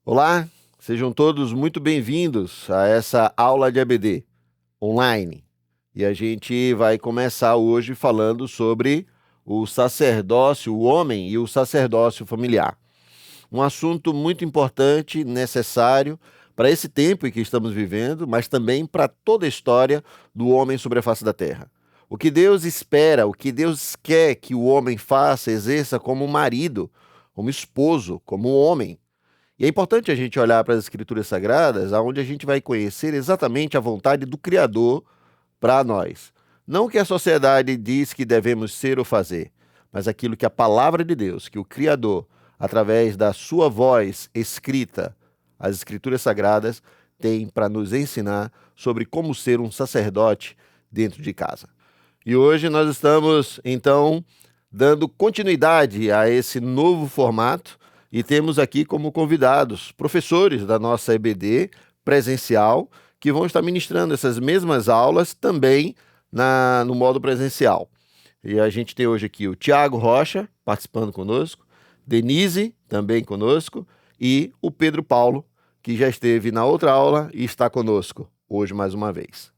Olá, sejam todos muito bem-vindos a essa aula de ABD online. E a gente vai começar hoje falando sobre o sacerdócio, o homem e o sacerdócio familiar. Um assunto muito importante, necessário para esse tempo em que estamos vivendo, mas também para toda a história do homem sobre a face da terra. O que Deus espera, o que Deus quer que o homem faça, exerça como marido, como esposo, como homem. E é importante a gente olhar para as Escrituras Sagradas, onde a gente vai conhecer exatamente a vontade do Criador para nós. Não o que a sociedade diz que devemos ser ou fazer, mas aquilo que a palavra de Deus, que o Criador, através da sua voz escrita, as Escrituras Sagradas, tem para nos ensinar sobre como ser um sacerdote dentro de casa. E hoje nós estamos, então, dando continuidade a esse novo formato e temos aqui como convidados professores da nossa EBD presencial que vão estar ministrando essas mesmas aulas também no modo presencial. E a gente tem hoje aqui o Tiago Rocha participando conosco, Denise também conosco e o Pedro Paulo, que já esteve na outra aula e está conosco hoje mais uma vez.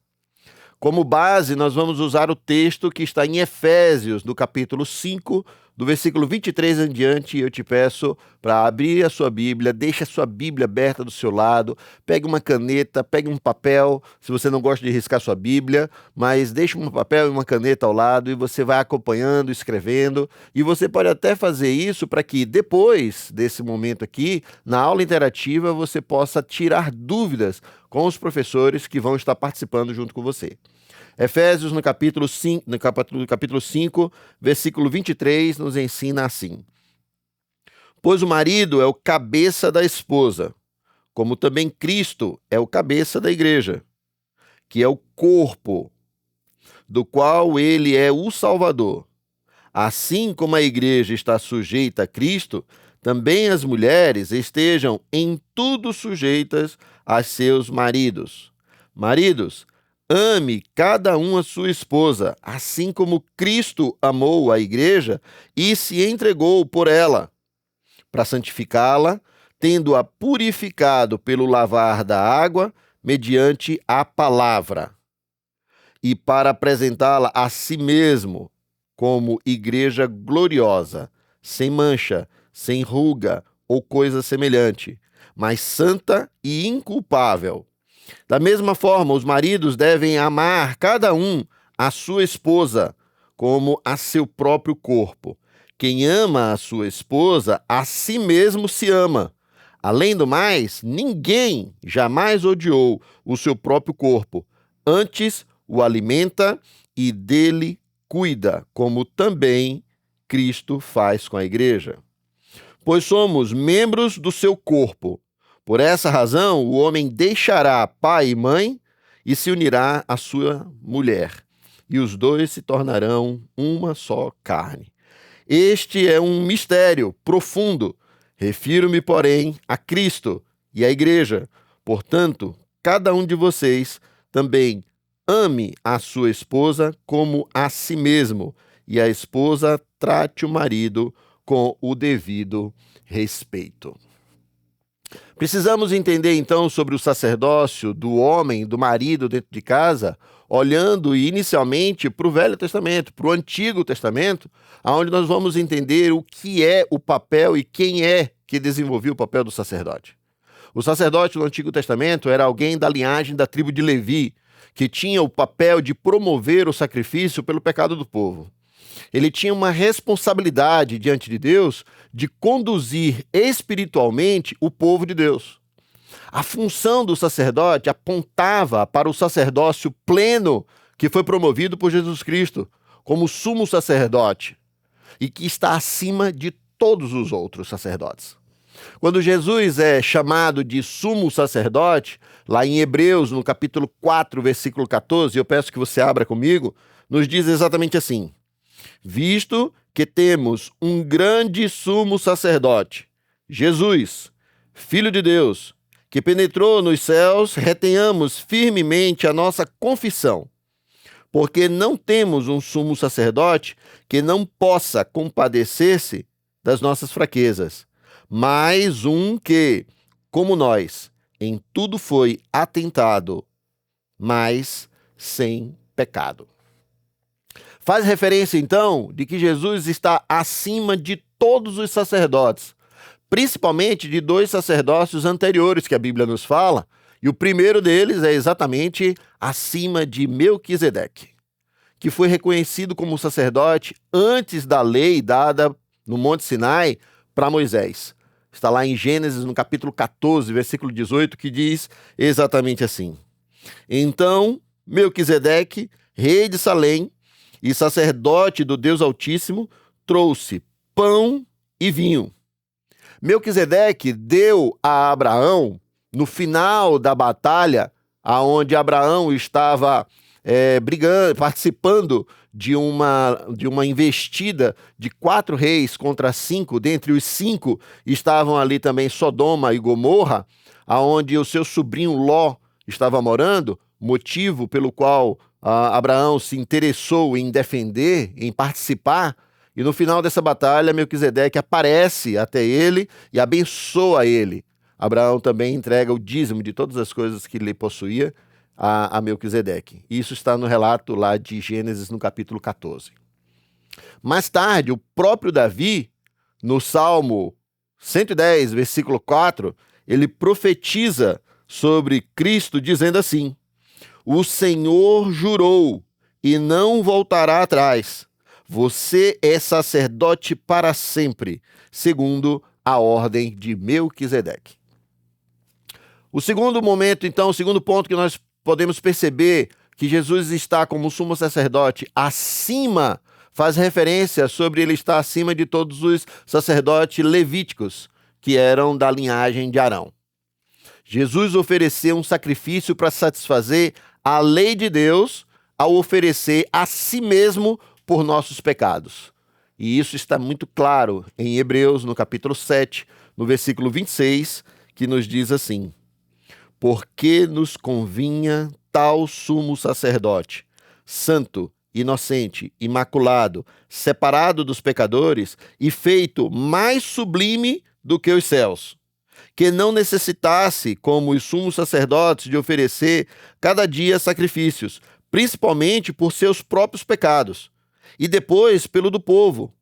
Como base, nós vamos usar o texto que está em Efésios, do capítulo 5, do versículo 23 em diante. Eu te peço para abrir a sua Bíblia, deixe a sua Bíblia aberta do seu lado, pegue uma caneta, pegue um papel, se você não gosta de riscar sua Bíblia, mas deixe um papel e uma caneta ao lado e você vai acompanhando, escrevendo. E você pode até fazer isso para que depois desse momento aqui, na aula interativa, você possa tirar dúvidas com os professores que vão estar participando junto com você. Efésios, no capítulo 5, versículo 23, nos ensina assim: Pois o marido é o cabeça da esposa, como também Cristo é o cabeça da igreja, que é o corpo, do qual ele é o Salvador. Assim como a igreja está sujeita a Cristo, também as mulheres estejam em tudo sujeitas a seus maridos. Maridos, ame cada um a sua esposa, assim como Cristo amou a igreja e se entregou por ela, para santificá-la, tendo-a purificado pelo lavar da água, mediante a palavra, e para apresentá-la a si mesmo como igreja gloriosa, sem mancha, sem ruga ou coisa semelhante, mas santa e inculpável. Da mesma forma, os maridos devem amar cada um a sua esposa como a seu próprio corpo. Quem ama a sua esposa, a si mesmo se ama. Além do mais, ninguém jamais odiou o seu próprio corpo. Antes, o alimenta e dele cuida, como também Cristo faz com a igreja. Pois somos membros do seu corpo. Por essa razão, o homem deixará pai e mãe e se unirá à sua mulher, e os dois se tornarão uma só carne. Este é um mistério profundo. Refiro-me, porém, a Cristo e à igreja. Portanto, cada um de vocês também ame a sua esposa como a si mesmo, e a esposa trate o marido com o devido respeito. Precisamos entender, então, sobre o sacerdócio do homem, do marido dentro de casa, olhando inicialmente para o Velho Testamento, para o Antigo Testamento, onde nós vamos entender o que é o papel e quem é que desenvolveu o papel do sacerdote. O sacerdote no Antigo Testamento era alguém da linhagem da tribo de Levi, que tinha o papel de promover o sacrifício pelo pecado do povo. Ele tinha uma responsabilidade diante de Deus de conduzir espiritualmente o povo de Deus. A função do sacerdote apontava para o sacerdócio pleno que foi promovido por Jesus Cristo como sumo sacerdote e que está acima de todos os outros sacerdotes. Quando Jesus é chamado de sumo sacerdote, lá em Hebreus, no capítulo 4, versículo 14, eu peço que você abra comigo, nos diz exatamente assim: visto que temos um grande sumo sacerdote, Jesus, Filho de Deus, que penetrou nos céus, retenhamos firmemente a nossa confissão, porque não temos um sumo sacerdote que não possa compadecer-se das nossas fraquezas, mas um que, como nós, em tudo foi atentado, mas sem pecado. Faz referência, então, de que Jesus está acima de todos os sacerdotes, principalmente de 2 sacerdócios anteriores que a Bíblia nos fala, e o primeiro deles é exatamente acima de Melquisedeque, que foi reconhecido como sacerdote antes da lei dada no Monte Sinai para Moisés. Está lá em Gênesis, no capítulo 14, versículo 18, que diz exatamente assim: Então Melquisedeque, rei de Salém e sacerdote do Deus Altíssimo, trouxe pão e vinho. Melquisedeque deu a Abraão, no final da batalha, aonde Abraão estava participando de uma investida de 4 reis contra 5, dentre os 5 estavam ali também Sodoma e Gomorra, aonde o seu sobrinho Ló estava morando, motivo pelo qual Abraão se interessou em defender, em participar, e no final dessa batalha Melquisedeque aparece até ele e abençoa ele. Abraão também entrega o dízimo de todas as coisas que ele possuía a Melquisedeque. Isso está no relato lá de Gênesis, no capítulo 14. Mais tarde, o próprio Davi, no Salmo 110, versículo 4, ele profetiza sobre Cristo, dizendo assim: O Senhor jurou e não voltará atrás. Você é sacerdote para sempre, segundo a ordem de Melquisedeque. O segundo momento, então, o segundo ponto que nós podemos perceber que Jesus está como sumo sacerdote acima, faz referência sobre ele estar acima de todos os sacerdotes levíticos, que eram da linhagem de Arão. Jesus ofereceu um sacrifício para satisfazer a lei de Deus ao oferecer a si mesmo por nossos pecados. E isso está muito claro em Hebreus, no capítulo 7, no versículo 26, que nos diz assim: Porque nos convinha tal sumo sacerdote, santo, inocente, imaculado, separado dos pecadores e feito mais sublime do que os céus, que não necessitasse, como os sumos sacerdotes, de oferecer cada dia sacrifícios, principalmente por seus próprios pecados, e depois pelo do povo,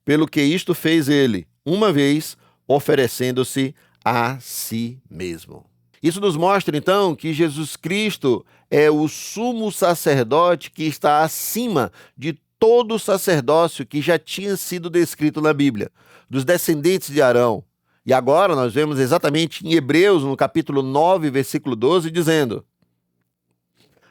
pelo que isto fez ele, uma vez, oferecendo-se a si mesmo. Isso nos mostra, então, que Jesus Cristo é o sumo sacerdote que está acima de todo o sacerdócio que já tinha sido descrito na Bíblia, dos descendentes de Arão. E agora nós vemos exatamente em Hebreus, no capítulo 9, versículo 12, dizendo: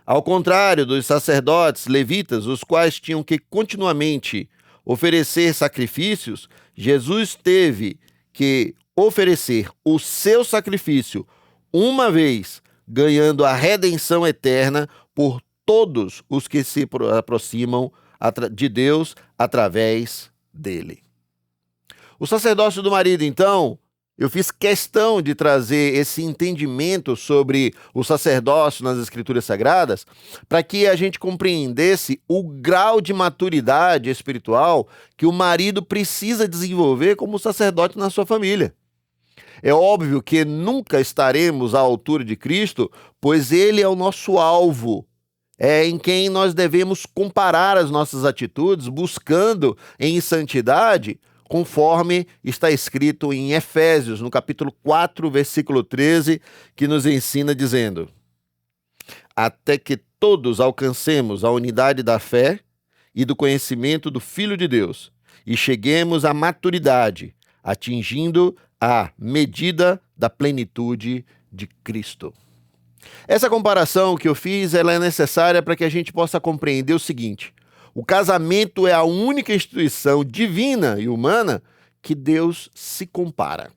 Ao contrário dos sacerdotes levitas, os quais tinham que continuamente oferecer sacrifícios, Jesus teve que oferecer o seu sacrifício uma vez, ganhando a redenção eterna por todos os que se aproximam de Deus através dele. O sacerdócio do marido, então, eu fiz questão de trazer esse entendimento sobre o sacerdócio nas Escrituras Sagradas para que a gente compreendesse o grau de maturidade espiritual que o marido precisa desenvolver como sacerdote na sua família. É óbvio que nunca estaremos à altura de Cristo, pois ele é o nosso alvo. É em quem nós devemos comparar as nossas atitudes, buscando em santidade, conforme está escrito em Efésios, no capítulo 4, versículo 13, que nos ensina dizendo: Até que todos alcancemos a unidade da fé e do conhecimento do Filho de Deus, e cheguemos à maturidade, atingindo a medida da plenitude de Cristo. Essa comparação que eu fiz, ela é necessária para que a gente possa compreender o seguinte: o casamento é a única instituição divina e humana que Deus se compara.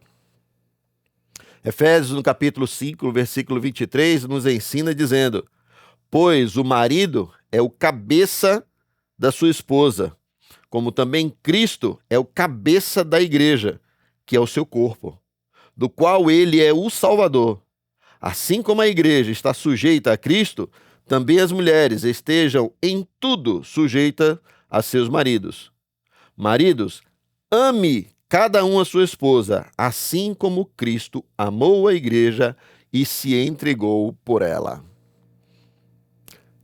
Efésios, no capítulo 5, versículo 23, nos ensina dizendo: Pois o marido é o cabeça da sua esposa, como também Cristo é o cabeça da igreja, que é o seu corpo, do qual ele é o Salvador. Assim como a igreja está sujeita a Cristo, também as mulheres estejam em tudo sujeitas a seus maridos. Maridos, ame cada um a sua esposa, assim como Cristo amou a igreja e se entregou por ela.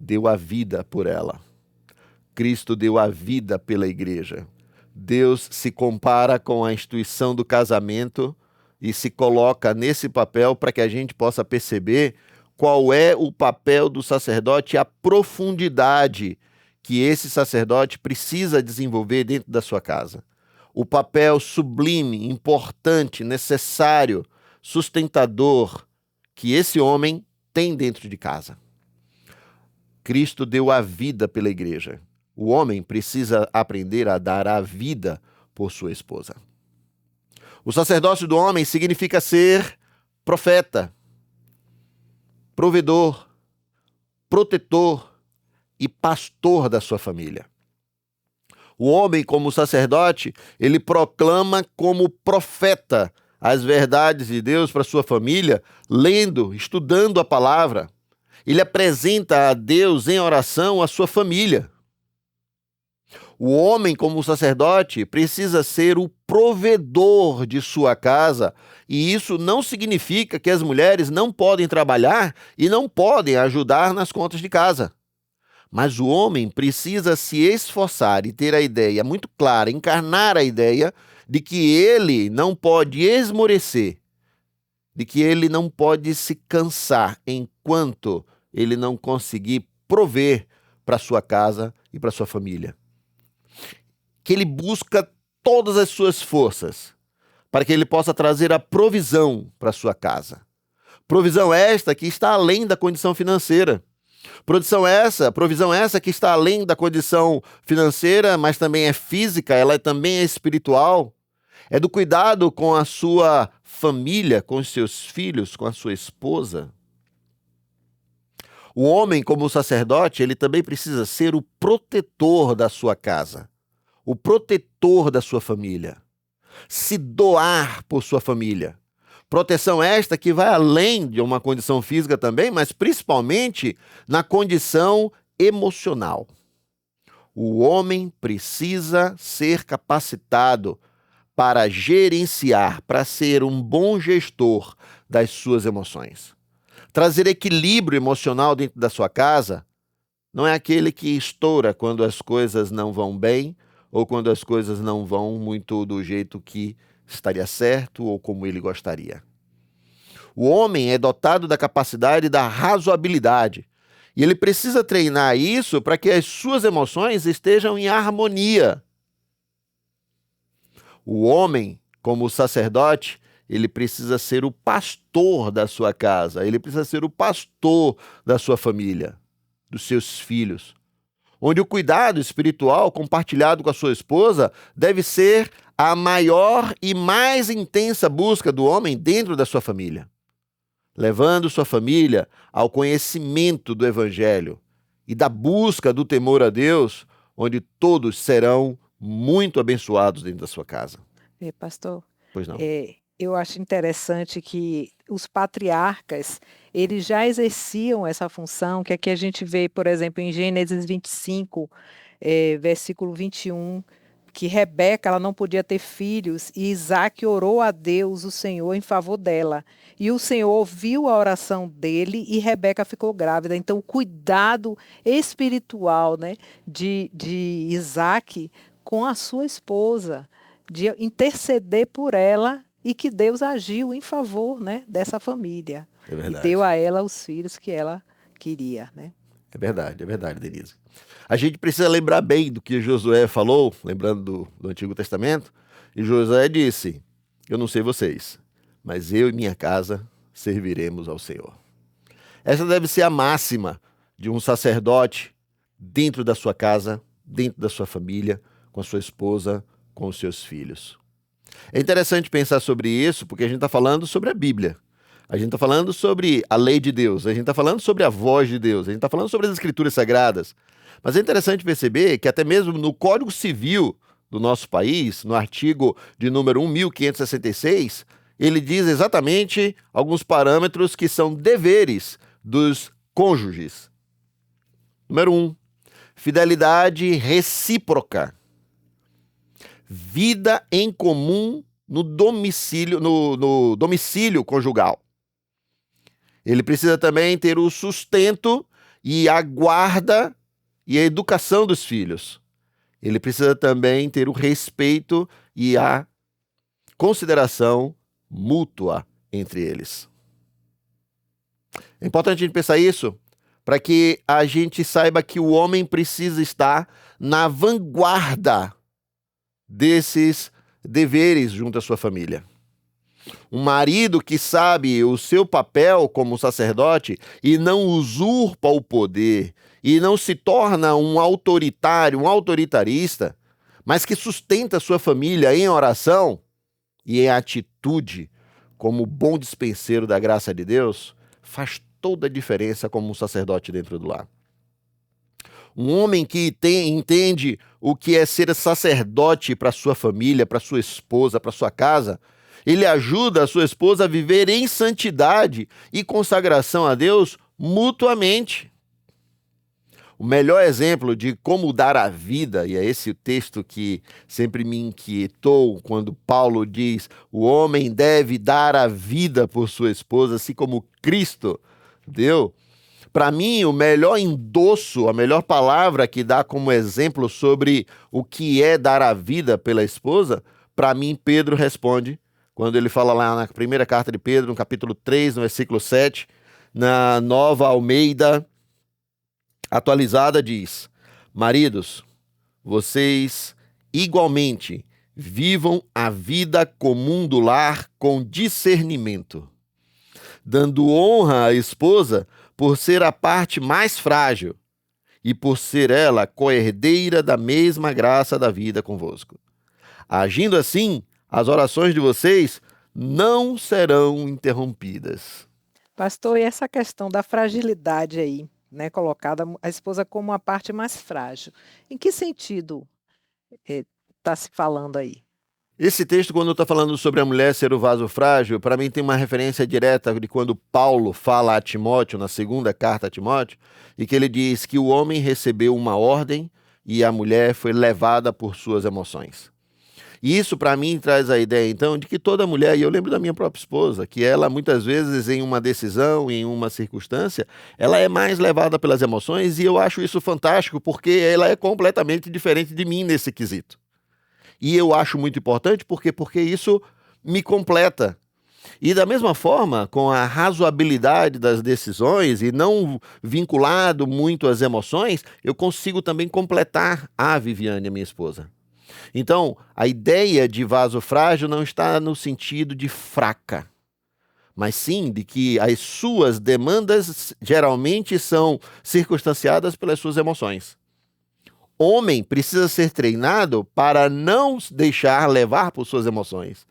Deu a vida por ela. Cristo deu a vida pela igreja. Deus se compara com a instituição do casamento e se coloca nesse papel para que a gente possa perceber qual é o papel do sacerdote e a profundidade que esse sacerdote precisa desenvolver dentro da sua casa. O papel sublime, importante, necessário, sustentador que esse homem tem dentro de casa. Cristo deu a vida pela igreja. O homem precisa aprender a dar a vida por sua esposa. O sacerdócio do homem significa ser profeta, provedor, protetor e pastor da sua família. O homem, como sacerdote, ele proclama como profeta as verdades de Deus para sua família, lendo, estudando a palavra. Ele apresenta a Deus em oração a sua família. O homem, como sacerdote, precisa ser o provedor de sua casa, e isso não significa que as mulheres não podem trabalhar e não podem ajudar nas contas de casa. Mas o homem precisa se esforçar e ter a ideia muito clara, encarnar a ideia de que ele não pode esmorecer, de que ele não pode se cansar enquanto ele não conseguir prover para sua casa e para sua família. Que ele busca todas as suas forças para que ele possa trazer a provisão para sua casa. Provisão esta que está além da condição financeira. Provisão essa que está além da condição financeira, mas também é física, ela também é espiritual. É do cuidado com a sua família, com os seus filhos, com a sua esposa. O homem, como sacerdote, ele também precisa ser o protetor da sua casa, o protetor da sua família, se doar por sua família. Proteção esta que vai além de uma condição física também, mas principalmente na condição emocional. O homem precisa ser capacitado para gerenciar, para ser um bom gestor das suas emoções. Trazer equilíbrio emocional dentro da sua casa não é aquele que estoura quando as coisas não vão bem ou quando as coisas não vão muito do jeito que estaria certo ou como ele gostaria. O homem é dotado da capacidade da razoabilidade e ele precisa treinar isso para que as suas emoções estejam em harmonia. O homem, como sacerdote, ele precisa ser o pastor da sua casa, ele precisa ser o pastor da sua família, dos seus filhos, onde o cuidado espiritual compartilhado com a sua esposa deve ser a maior e mais intensa busca do homem dentro da sua família, levando sua família ao conhecimento do Evangelho e da busca do temor a Deus, onde todos serão muito abençoados dentro da sua casa. Pastor, Pois não. eu acho interessante que os patriarcas, eles já exerciam essa função, que aqui a gente vê, por exemplo, em Gênesis 25, versículo 21, que Rebeca ela não podia ter filhos e Isaac orou a Deus, o Senhor, em favor dela. E o Senhor ouviu a oração dele e Rebeca ficou grávida. Então, o cuidado espiritual, né, de Isaac com a sua esposa, de interceder por ela e que Deus agiu em favor, né, dessa família. É verdade. E deu a ela os filhos que ela queria, né? É verdade, Denise. A gente precisa lembrar bem do que Josué falou, lembrando do Antigo Testamento, e Josué disse, eu não sei vocês, mas eu e minha casa serviremos ao Senhor. Essa deve ser a máxima de um sacerdote dentro da sua casa, dentro da sua família, com a sua esposa, com os seus filhos. É interessante pensar sobre isso, porque a gente está falando sobre a Bíblia. A gente está falando sobre a lei de Deus, a gente está falando sobre a voz de Deus, a gente está falando sobre as Escrituras Sagradas. Mas é interessante perceber que até mesmo no Código Civil do nosso país, no artigo de número 1566, ele diz exatamente alguns parâmetros que são deveres dos cônjuges. Número 1, fidelidade recíproca. vida em comum no domicílio conjugal. Ele precisa também ter o sustento e a guarda e a educação dos filhos. Ele precisa também ter o respeito e a consideração mútua entre eles. É importante a gente pensar isso para que a gente saiba que o homem precisa estar na vanguarda desses deveres junto à sua família. Um marido que sabe o seu papel como sacerdote e não usurpa o poder e não se torna um autoritário, um autoritarista, mas que sustenta a sua família em oração e em atitude como bom dispenseiro da graça de Deus, faz toda a diferença como um sacerdote dentro do lar. Um homem que entende o que é ser sacerdote para sua família, para sua esposa, para sua casa, ele ajuda a sua esposa a viver em santidade e consagração a Deus mutuamente. O melhor exemplo de como dar a vida, e é esse o texto que sempre me inquietou quando Paulo diz: o homem deve dar a vida por sua esposa, assim como Cristo deu. Para mim, o melhor endosso, a melhor palavra que dá como exemplo sobre o que é dar a vida pela esposa, para mim, Pedro responde, quando ele fala lá na primeira carta de Pedro, no capítulo 3, no versículo 7, na Nova Almeida atualizada, diz: maridos, vocês igualmente vivam a vida comum do lar com discernimento, dando honra à esposa por ser a parte mais frágil e por ser ela coerdeira da mesma graça da vida convosco. Agindo assim, as orações de vocês não serão interrompidas. Pastor, e essa questão da fragilidade aí, né, colocada a esposa como a parte mais frágil, em que sentido está se falando aí? Esse texto, quando está falando sobre a mulher ser o vaso frágil, para mim tem uma referência direta de quando Paulo fala a Timóteo, na segunda carta a Timóteo, e que ele diz que o homem recebeu uma ordem e a mulher foi levada por suas emoções. E isso, para mim, traz a ideia, então, de que toda mulher, e eu lembro da minha própria esposa, que ela, muitas vezes, em uma decisão, em uma circunstância, ela é mais levada pelas emoções, e eu acho isso fantástico, porque ela é completamente diferente de mim nesse quesito. E eu acho muito importante porque isso me completa. E da mesma forma, com a razoabilidade das decisões e não vinculado muito às emoções, eu consigo também completar a Viviane, a minha esposa. Então, a ideia de vaso frágil não está no sentido de fraca, mas sim de que as suas demandas geralmente são circunstanciadas pelas suas emoções. Homem precisa ser treinado para não deixar levar por suas emoções.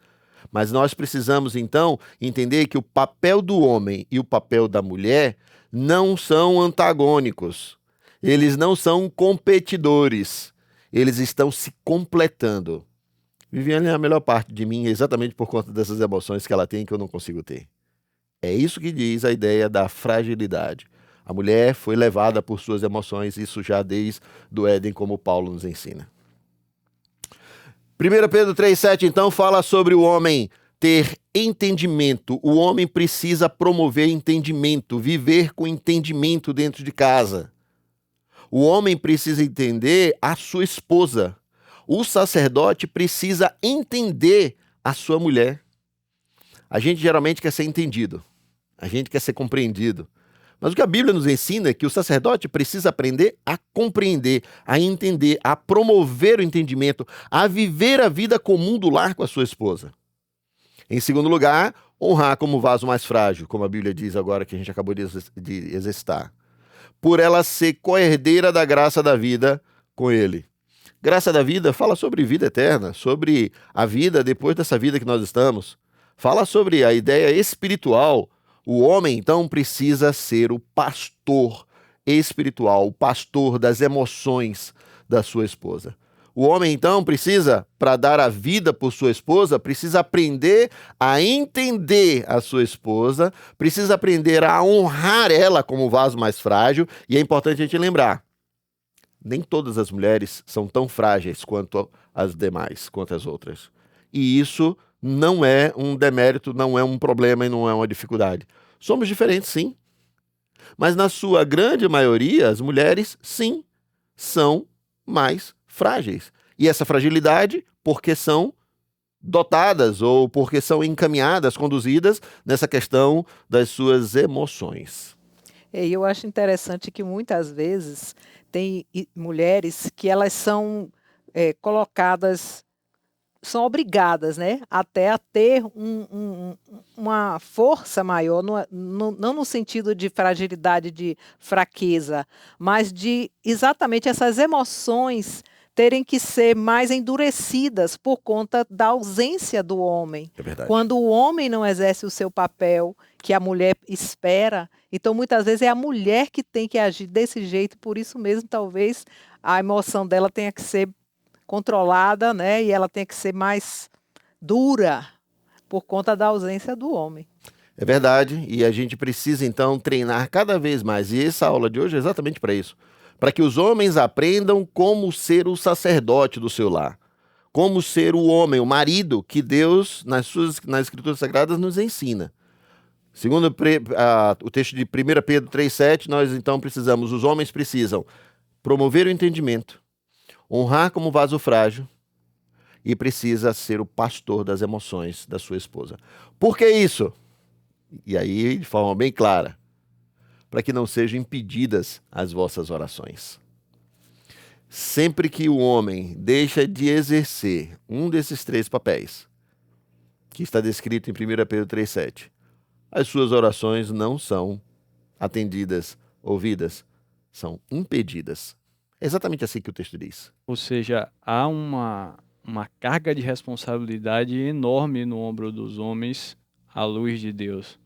Mas nós precisamos, então, entender que o papel do homem e o papel da mulher não são antagônicos. Eles não são competidores. Eles estão se completando. Viviane é a melhor parte de mim exatamente por conta dessas emoções que ela tem que eu não consigo ter. É isso que diz a ideia da fragilidade. A mulher foi levada por suas emoções, isso já desde do Éden, como Paulo nos ensina. 1 Pedro 3,7, então, fala sobre o homem ter entendimento. O homem precisa promover entendimento, viver com entendimento dentro de casa. O homem precisa entender a sua esposa. O sacerdote precisa entender a sua mulher. A gente geralmente quer ser entendido. A gente quer ser compreendido. Mas o que a Bíblia nos ensina é que o sacerdote precisa aprender a compreender, a entender, a promover o entendimento, a viver a vida comum do lar com a sua esposa. Em segundo lugar, honrar como vaso mais frágil, como a Bíblia diz agora que a gente acabou de exercitar. Por ela ser coerdeira da graça da vida com ele. Graça da vida fala sobre vida eterna, sobre a vida depois dessa vida que nós estamos. Fala sobre a ideia espiritual. O homem, então, precisa ser o pastor espiritual, o pastor das emoções da sua esposa. O homem, então, precisa, para dar a vida por sua esposa, precisa aprender a entender a sua esposa, precisa aprender a honrar ela como vaso mais frágil, e é importante a gente lembrar, nem todas as mulheres são tão frágeis quanto as demais, quanto as outras. E isso não é um demérito, não é um problema e não é uma dificuldade. Somos diferentes, sim. Mas na sua grande maioria, as mulheres, sim, são mais frágeis. E essa fragilidade, porque são dotadas ou porque são encaminhadas, conduzidas nessa questão das suas emoções. E eu acho interessante que muitas vezes tem mulheres que elas são colocadas, são obrigadas, né, até a ter uma força maior, não no sentido de fragilidade, de fraqueza, mas de exatamente essas emoções terem que ser mais endurecidas por conta da ausência do homem. É verdade. Quando o homem não exerce o seu papel, que a mulher espera, então muitas vezes é a mulher que tem que agir desse jeito, por isso mesmo talvez a emoção dela tenha que ser controlada, né? E ela tem que ser mais dura por conta da ausência do homem. É verdade, e a gente precisa então treinar cada vez mais. E essa aula de hoje é exatamente para isso. Para que os homens aprendam como ser o sacerdote do seu lar. Como ser o homem, o marido que Deus, nas Escrituras Sagradas, nos ensina. Segundo o texto de 1 Pedro 3,7, nós então precisamos, os homens precisam promover o entendimento, honrar como vaso frágil e precisa ser o pastor das emoções da sua esposa. Por que isso? E aí, de forma bem clara, para que não sejam impedidas as vossas orações. Sempre que o homem deixa de exercer um desses 3 papéis, que está descrito em 1 Pedro 3,7, as suas orações não são atendidas, ouvidas, são impedidas. É exatamente assim que o texto diz. Ou seja, há uma carga de responsabilidade enorme no ombro dos homens à luz de Deus.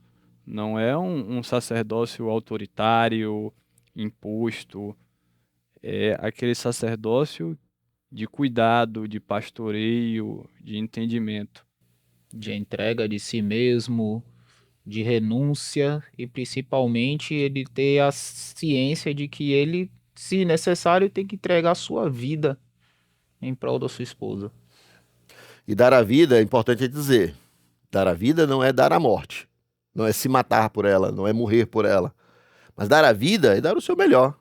Não é um sacerdócio autoritário, imposto, é aquele sacerdócio de cuidado, de pastoreio, de entendimento. De entrega de si mesmo, de renúncia e principalmente ele ter a ciência de que ele, se necessário, tem que entregar a sua vida em prol da sua esposa. E dar a vida, é importante dizer, dar a vida não é dar a morte, não é se matar por ela, não é morrer por ela. Mas dar a vida é dar o seu melhor.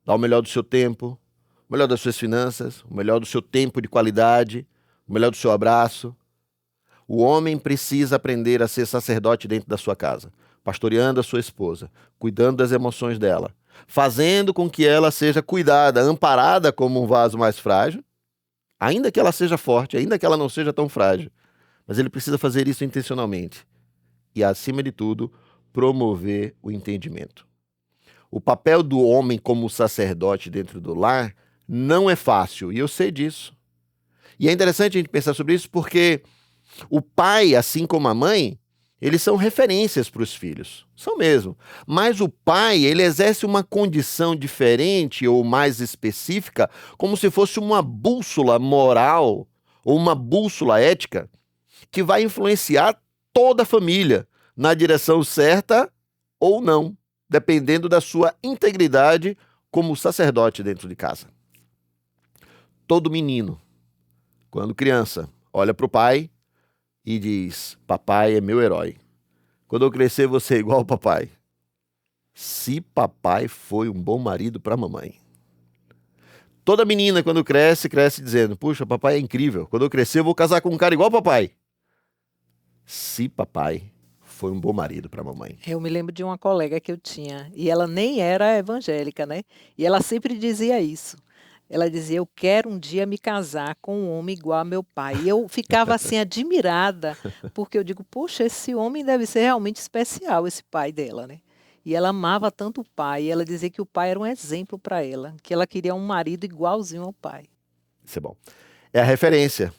Dar o melhor do seu tempo, o melhor das suas finanças, o melhor do seu tempo de qualidade, o melhor do seu abraço. O homem precisa aprender a ser sacerdote dentro da sua casa, pastoreando a sua esposa, cuidando das emoções dela, fazendo com que ela seja cuidada, amparada como um vaso mais frágil, ainda que ela seja forte, ainda que ela não seja tão frágil. Mas ele precisa fazer isso intencionalmente. E, acima de tudo, promover o entendimento. O papel do homem como sacerdote dentro do lar não é fácil, e eu sei disso. E é interessante a gente pensar sobre isso porque o pai, assim como a mãe, eles são referências para os filhos. São mesmo. Mas o pai, ele exerce uma condição diferente ou mais específica, como se fosse uma bússola moral ou uma bússola ética que vai influenciar toda a família na direção certa ou não, dependendo da sua integridade como sacerdote dentro de casa. Todo menino, quando criança, olha para o pai e diz: papai é meu herói. Quando eu crescer, vou ser igual ao papai. Se papai foi um bom marido para a mamãe. Toda menina, quando cresce, cresce dizendo: puxa, papai é incrível. Quando eu crescer, eu vou casar com um cara igual ao papai. Se papai foi um bom marido para a mamãe. Eu me lembro de uma colega que eu tinha, e ela nem era evangélica, né? E ela sempre dizia isso. Ela dizia: eu quero um dia me casar com um homem igual a meu pai. E eu ficava assim admirada, porque eu digo: poxa, esse homem deve ser realmente especial, esse pai dela, né? E ela amava tanto o pai, e ela dizia que o pai era um exemplo para ela, que ela queria um marido igualzinho ao pai. Isso é bom. É a referência.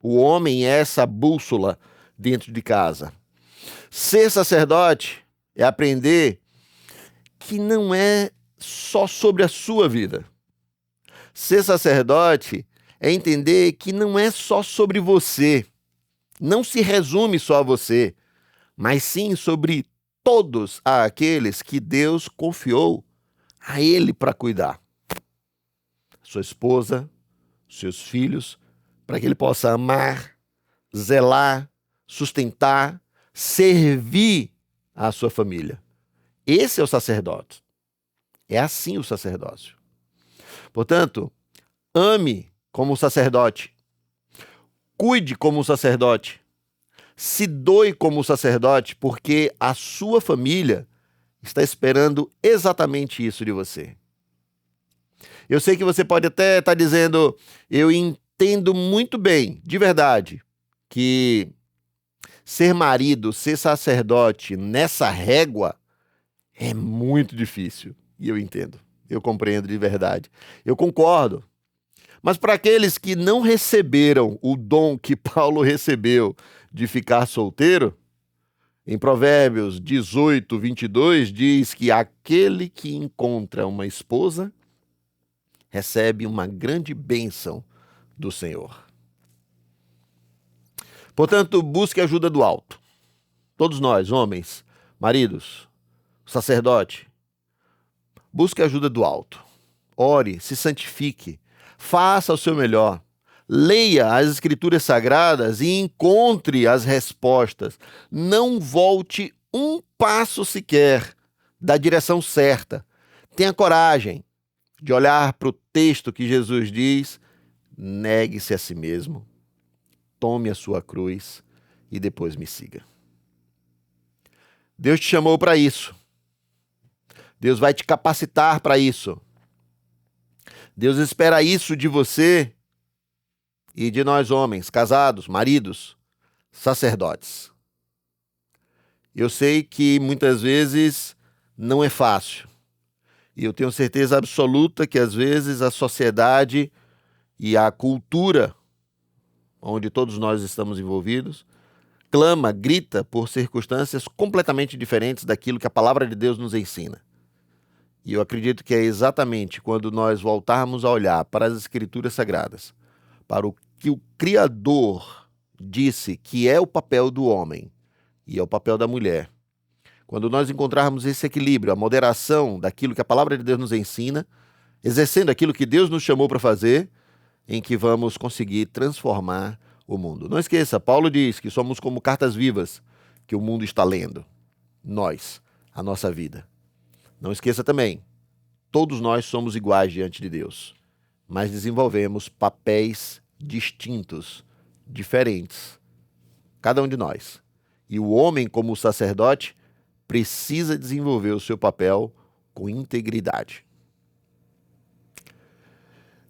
O homem é essa bússola dentro de casa. Ser sacerdote é aprender que não é só sobre a sua vida. Ser sacerdote é entender que não é só sobre você. Não se resume só a você, mas sim sobre todos aqueles que Deus confiou a ele para cuidar. sua esposa, seus filhos, para que ele possa amar, zelar, sustentar, servir a sua família. Esse é o sacerdote. É assim o sacerdócio. Portanto, ame como sacerdote, cuide como sacerdote, se doe como sacerdote, porque a sua família está esperando exatamente isso de você. Eu sei que você pode até estar dizendo, eu entendo muito bem, de verdade, que ser marido, ser sacerdote nessa régua é muito difícil. E eu entendo, eu compreendo de verdade. Eu concordo. Mas para aqueles que não receberam o dom que Paulo recebeu de ficar solteiro, em Provérbios 18, 22, diz que aquele que encontra uma esposa recebe uma grande bênção do Senhor. Portanto, busque ajuda do alto. Todos nós, homens, maridos, sacerdote, busque ajuda do alto. Ore, se santifique, faça o seu melhor. Leia as Escrituras Sagradas e encontre as respostas. Não volte um passo sequer da direção certa. Tenha coragem de olhar para o texto que Jesus diz: negue-se a si mesmo, tome a sua cruz e depois me siga. Deus te chamou para isso. Deus vai te capacitar para isso. Deus espera isso de você e de nós homens, casados, maridos, sacerdotes. Eu sei que muitas vezes não é fácil. E eu tenho certeza absoluta que às vezes a sociedade e a cultura onde todos nós estamos envolvidos clama, grita por circunstâncias completamente diferentes daquilo que a palavra de Deus nos ensina. E eu acredito que é exatamente quando nós voltarmos a olhar para as Escrituras Sagradas, para o que o Criador disse que é o papel do homem e é o papel da mulher. Quando nós encontrarmos esse equilíbrio, a moderação daquilo que a palavra de Deus nos ensina, exercendo aquilo que Deus nos chamou para fazer, em que vamos conseguir transformar o mundo. Não esqueça, Paulo diz que somos como cartas vivas que o mundo está lendo. Nós, a nossa vida. Não esqueça também, todos nós somos iguais diante de Deus, mas desenvolvemos papéis distintos, diferentes, cada um de nós. E o homem, como sacerdote, precisa desenvolver o seu papel com integridade.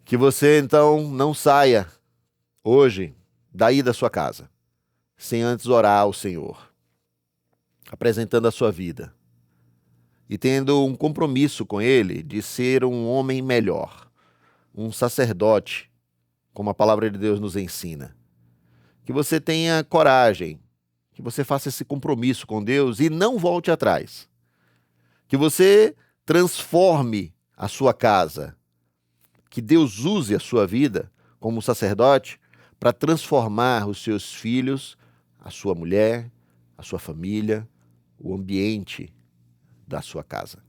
Que você, então, não saia hoje daí da sua casa, sem antes orar ao Senhor, apresentando a sua vida e tendo um compromisso com Ele de ser um homem melhor, um sacerdote, como a palavra de Deus nos ensina. Que você tenha coragem, que você faça esse compromisso com Deus e não volte atrás. Que você transforme a sua casa, que Deus use a sua vida como sacerdote para transformar os seus filhos, a sua mulher, a sua família, o ambiente da sua casa.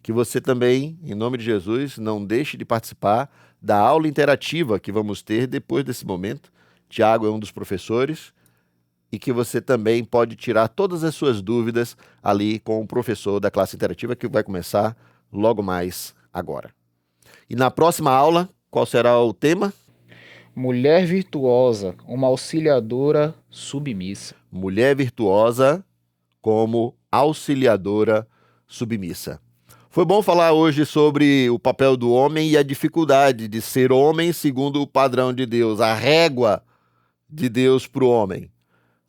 Que você também, em nome de Jesus, não deixe de participar da aula interativa que vamos ter depois desse momento. Tiago é um dos professores e que você também pode tirar todas as suas dúvidas ali com o professor da classe interativa que vai começar logo mais agora. E na próxima aula, qual será o tema? Mulher virtuosa, uma auxiliadora submissa. Mulher virtuosa como auxiliadora submissa. Foi bom falar hoje sobre o papel do homem e a dificuldade de ser homem segundo o padrão de Deus, a régua de Deus para o homem.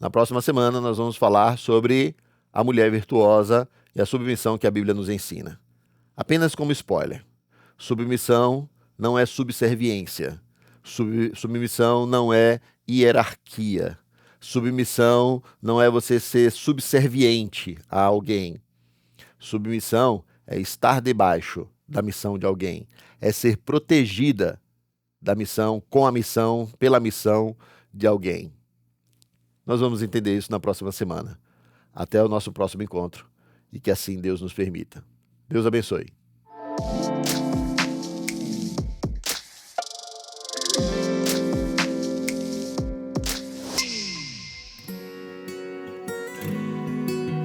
Na próxima semana nós vamos falar sobre a mulher virtuosa e a submissão que a Bíblia nos ensina. Apenas como spoiler, submissão não é subserviência, submissão não é hierarquia. Submissão não é você ser subserviente a alguém. Submissão é estar debaixo da missão de alguém. É ser protegida da missão, com a missão, pela missão de alguém. Nós vamos entender isso na próxima semana. Até o nosso próximo encontro. E que assim Deus nos permita. Deus abençoe.